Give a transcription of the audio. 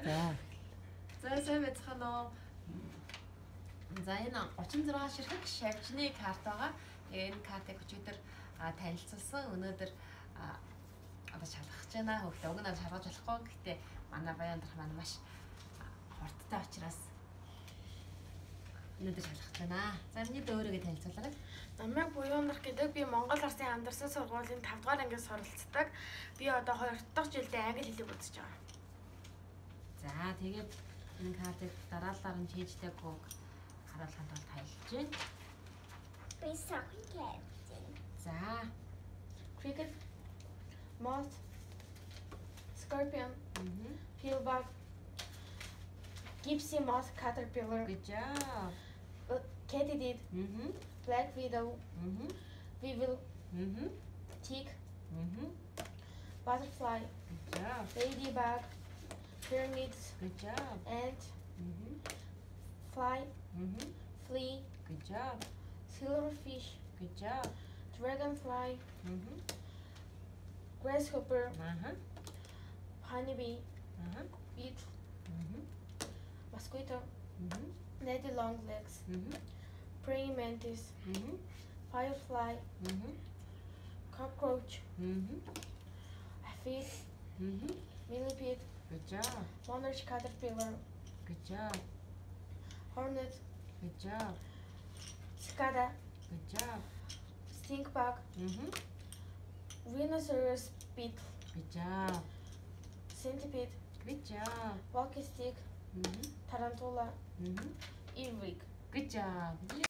За сайн байцгаана уу. За энэ 36 ширхэг шавжны карт байгаа. Тэгээ энэ картыг өчигдөр танилцуулсан. Өнөөдөр одоо шалгах гэж байна. Хөөхдөө уг нь шалгаж болохгүй. Гэхдээ манай баяндрах маань маш хурдтай учраас өнөөдөр шалгах гэж байна. За миний өөрийгөө танилцуулаарай. Намайг Буяндрах гэдэг. Би Монгол Улсын хамтарсан сургуулийн 5 дугаар ангид суралцдаг. Би одоо 2 дахь жилдээ англи хэлийг үзэж байгаа. За тэгээд энэ картыг дараалалаар нь чийжтэй гог харуулахын тулд тайлж байна. Би сахин капитан. За Cricket, moth, scorpion, peelbug, gypsy moth caterpillar, good job. katydid, black widow, weevil, tick, butterfly, Good job. ladybug, pyramids, Good job. ant, fly, flea, Good job. silverfish, Good job. dragonfly, grasshopper, honeybee, beetle, mosquito, lady long legs, praying mantis, firefly, cockroach, aphid, millipede, Good job. monarch caterpillar, Good job. hornet, Good job. cicada, Good job. stink bug, rhinoceros beetle, Good job. centipede, Good job. walkie stick, tarantula, earwig. Good job.